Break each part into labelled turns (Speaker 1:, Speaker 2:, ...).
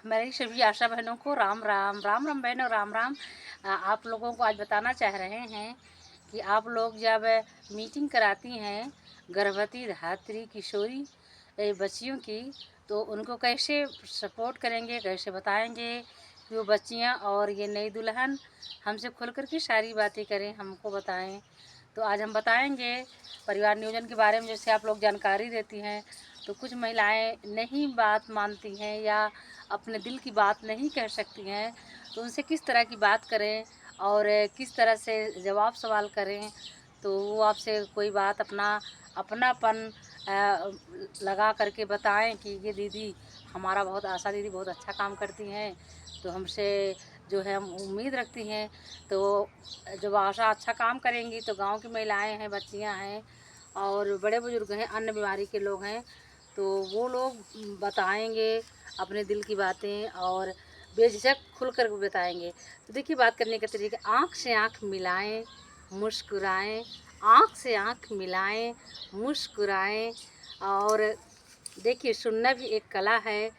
Speaker 1: मेरी सभी आशा बहनों को राम राम, राम राम बहनों, राम राम। आप लोगों को आज बताना चाह रहे हैं कि आप लोग जब मीटिंग कराती हैं गर्भवती धात्री किशोरी बच्चियों की, तो उनको कैसे सपोर्ट करेंगे, कैसे बताएंगे कि वो बच्चियां और ये नई दुल्हन हमसे खुल कर के सारी बातें करें, हमको बताएं। तो आज हम बताएंगे परिवार नियोजन के बारे में। जैसे आप लोग जानकारी देती हैं तो कुछ महिलाएं नहीं बात मानती हैं या अपने दिल की बात नहीं कह सकती हैं, तो उनसे किस तरह की बात करें और किस तरह से जवाब सवाल करें। तो वो आपसे कोई बात अपनापन लगा करके बताएं कि ये दीदी हमारा बहुत आशा दीदी बहुत अच्छा काम करती हैं, तो हमसे जो है हम उम्मीद रखती हैं। तो जब आशा अच्छा काम करेंगी तो गांव की महिलाएं हैं, बच्चियां हैं और बड़े बुजुर्ग हैं, अन्य बीमारी के लोग हैं, तो वो लोग बताएंगे अपने दिल की बातें और बेझिझक खुल कर बताएंगे। तो देखिए बात करने का तरीका, आँख से आँख मिलाएं, मुस्कुराएं, आँख से आँख मिलाएं, मुस्कुराएं। और देखिए सुनना भी एक कला है,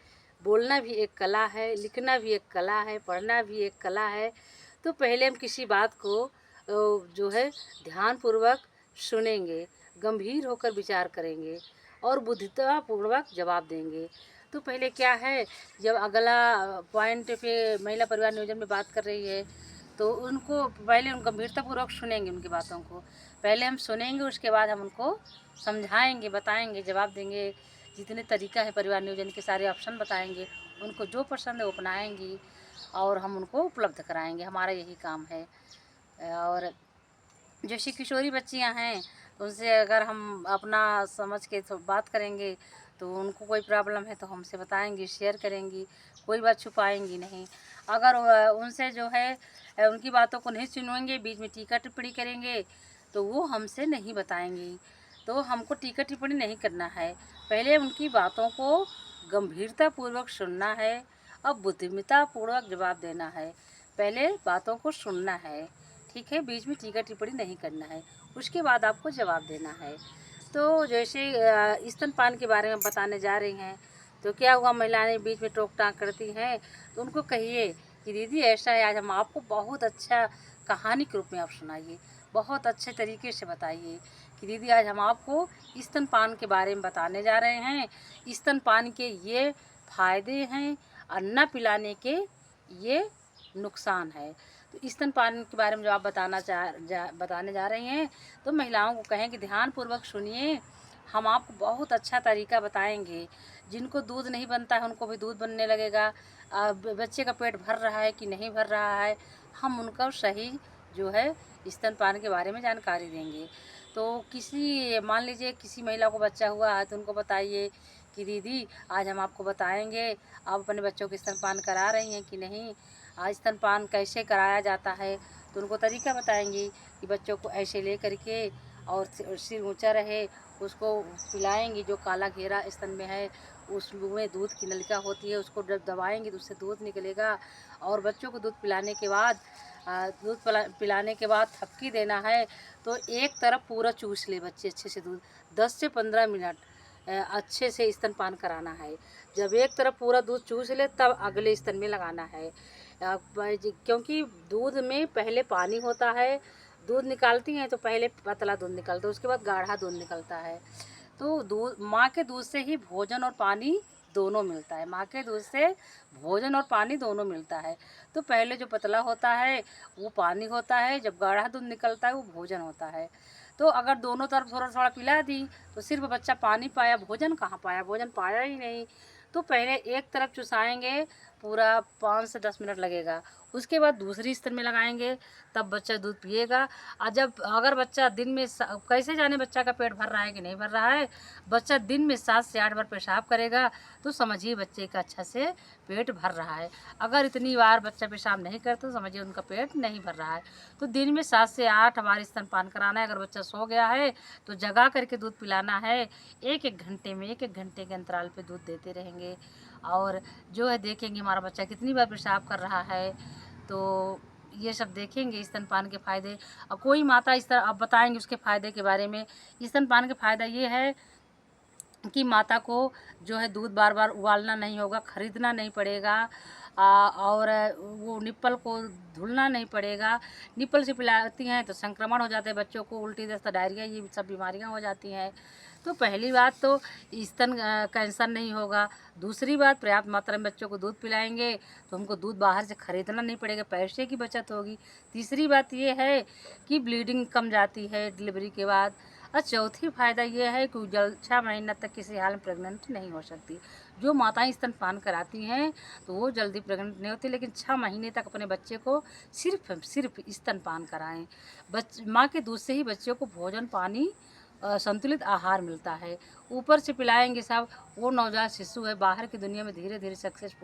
Speaker 1: बोलना भी एक कला है, लिखना भी एक कला है, पढ़ना भी एक कला है। तो पहले हम किसी बात को जो है ध्यानपूर्वक सुनेंगे, गंभीर होकर विचार करेंगे और बुद्धितापूर्वक जवाब देंगे। तो पहले क्या है, जब अगला पॉइंट पे महिला परिवार नियोजन में बात कर रही है तो उनको पहले उन गंभीरतापूर्वक सुनेंगे, उनकी बातों को पहले हम सुनेंगे, उसके बाद हम उनको समझाएंगे, बताएंगे, जवाब देंगे। जितने तरीका है परिवार नियोजन के सारे ऑप्शन बताएंगे, उनको जो पसंद है वो अपनाएंगी और हम उनको उपलब्ध कराएंगे। हमारा यही काम है। और जैसे किशोरी बच्चियां हैं तो उनसे अगर हम अपना समझ के तो बात करेंगे, तो उनको कोई प्रॉब्लम है तो हमसे बताएंगी, शेयर करेंगी, कोई बात छुपाएंगी नहीं। अगर उनसे जो है उनकी बातों को नहीं सुनेंगे, बीच में टीका टिप्पणी करेंगे, तो वो हमसे नहीं बताएंगी। तो हमको टीका टिप्पणी नहीं करना है, पहले उनकी बातों को गंभीरतापूर्वक सुनना है और बुद्धिमत्तापूर्वक जवाब देना है। पहले बातों को सुनना है, ठीक है, बीच में टीका टिप्पणी नहीं करना है, उसके बाद आपको जवाब देना है। तो जैसे स्तनपान के बारे में बताने जा रही हैं, तो क्या हुआ, महिलाएं बीच में टोक टाक करती हैं, तो उनको कहिए कि दीदी ऐसा है, आज हम आपको बहुत अच्छा कहानी के रूप में आप सुनाइए, बहुत अच्छे तरीके से बताइए कि दीदी आज हम आपको स्तनपान के बारे में बताने जा रहे हैं। स्तनपान के ये फायदे हैं और न पिलाने के ये नुकसान है। तो स्तनपान के बारे में जो आप बताने जा रहे हैं, तो महिलाओं को कहें कि ध्यानपूर्वक सुनिए, हम आपको बहुत अच्छा तरीका बताएंगे। जिनको दूध नहीं बनता है उनको भी दूध बनने लगेगा। बच्चे का पेट भर रहा है कि नहीं भर रहा है, हम उनको सही जो है स्तनपान के बारे में जानकारी देंगे। तो किसी मान लीजिए किसी महिला को बच्चा हुआ है तो उनको बताइए कि दीदी आज हम आपको बताएंगे आप अपने बच्चों को स्तनपान करा रही हैं कि नहीं, स्तनपान कैसे कराया जाता है, तो उनको तरीका बताएंगी कि बच्चों को ऐसे ले करके और सिर ऊंचा रहे, उसको पिलाएंगी। जो काला घेरा स्तन में है उसमें दूध की नलिका होती है, उसको जब दबाएंगी तो उससे दूध निकलेगा। और बच्चों को दूध पिलाने के बाद पिलाने के बाद थपकी देना है, तो एक तरफ पूरा चूस ले बच्चे अच्छे से दूध, 10 से 15 मिनट अच्छे से स्तनपान कराना है। जब एक तरफ पूरा दूध चूस ले तब अगले स्तन में लगाना है। क्योंकि दूध में पहले पानी होता है, दूध निकालती हैं तो पहले पतला दूध निकलता है, उसके बाद गाढ़ा दूध निकलता है। तो दूध, माँ के दूध से ही भोजन और पानी दोनों मिलता है, माँ के दूध से भोजन और पानी दोनों मिलता है। तो पहले जो पतला होता है वो पानी होता है, जब गाढ़ा दूध निकलता है वो भोजन होता है। तो अगर दोनों तरफ थोड़ा थोड़ा पिला दी तो सिर्फ बच्चा पानी पाया, भोजन कहाँ पाया, भोजन पाया ही नहीं। तो पहले एक तरफ चुसाएंगे, पूरा 5 से 10 मिनट लगेगा, उसके बाद दूसरी स्तन में लगाएंगे, तब बच्चा दूध पिएगा। और जब अगर बच्चा दिन में कैसे जाने बच्चा का पेट भर रहा है कि नहीं भर रहा है, बच्चा दिन में 7 से 8 बार पेशाब करेगा तो समझिए बच्चे का अच्छा से पेट भर रहा है। अगर इतनी बार बच्चा पेशाब नहीं करता तो समझिए उनका पेट नहीं भर रहा है। तो दिन में 7 से 8 बार स्तनपान कराना है। अगर बच्चा सो गया है तो जगा करके दूध पिलाना है, एक एक घंटे में, एक एक घंटे के अंतराल पे दूध देते रहेंगे। और जो है देखेंगे हमारा बच्चा कितनी बार पेशाब कर रहा है, तो ये सब देखेंगे स्तनपान के फ़ायदे। और कोई माता इस तरह अब बताएंगे उसके फ़ायदे के बारे में। स्तनपान के फ़ायदा ये है कि माता को जो है दूध बार बार उबालना नहीं होगा, खरीदना नहीं पड़ेगा, और वो निप्पल को धुलना नहीं पड़ेगा। निप्पल से पिलाती हैं तो संक्रमण हो जाते हैं बच्चों को, उल्टी दस्त, डायरिया, ये सब बीमारियां हो जाती हैं। तो पहली बात तो स्तन कैंसर नहीं होगा। दूसरी बात, पर्याप्त मात्रा में बच्चों को दूध पिलाएंगे तो हमको दूध बाहर से खरीदना नहीं पड़ेगा, पैसे की बचत होगी। तीसरी बात ये है कि ब्लीडिंग कम जाती है डिलीवरी के बाद। और चौथी फ़ायदा ये है कि जल 6 महीना तक किसी हाल में प्रेग्नेंट नहीं हो सकती। जो माताएं स्तनपान कराती हैं तो वो जल्दी प्रेग्नेंट नहीं होती, लेकिन 6 महीने तक अपने बच्चे को सिर्फ स्तनपान कराएं। माँ के दूध से ही बच्चों को भोजन, पानी, संतुलित आहार मिलता है। ऊपर से पिलाएंगे सब, वो नवजात शिशु है बाहर की दुनिया में धीरे धीरे सक्सेस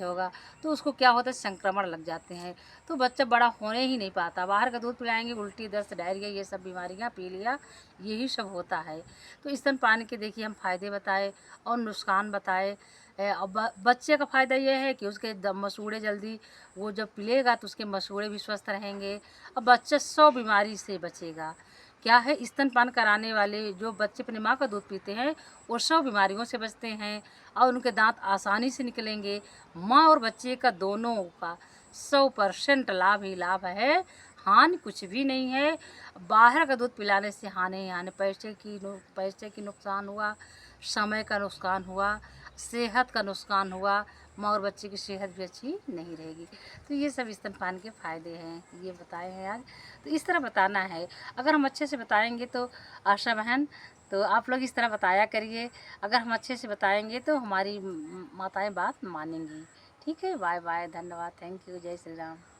Speaker 1: होगा तो उसको क्या होता है, संक्रमण लग जाते हैं, तो बच्चा बड़ा होने ही नहीं पाता। बाहर का दूध पिलाएंगे, उल्टी दस्त, डायरिया, ये सब बीमारियां, पीलिया, यही सब होता है। तो स्तनपान के देखिए हम फ़ायदे बताए और नुकसान बताए। अब बच्चे का फ़ायदा ये है कि उसके मसूड़े जल्दी, वो जब पिलेगा तो उसके मसूड़े भी स्वस्थ रहेंगे। अब बच्चा 100 बीमारी से बचेगा। क्या है, स्तनपान कराने वाले जो बच्चे अपनी माँ का दूध पीते हैं वो 100 बीमारियों से बचते हैं और उनके दांत आसानी से निकलेंगे। माँ और बच्चे का दोनों का 100% लाभ ही लाभ है, हानि कुछ भी नहीं है। बाहर का दूध पिलाने से हानि ही हानि, पैसे की नुकसान हुआ, समय का नुकसान हुआ, सेहत का नुकसान हुआ, माँ और बच्चे की सेहत भी अच्छी नहीं रहेगी। तो ये सब स्तनपान के फ़ायदे हैं, ये बताए हैं आज। तो इस तरह बताना है, अगर हम अच्छे से बताएंगे तो आशा बहन, तो आप लोग इस तरह बताया करिए। अगर हम अच्छे से बताएंगे तो हमारी माताएं बात मानेंगी। ठीक है, बाय बाय, धन्यवाद, थैंक यू, जय श्री राम।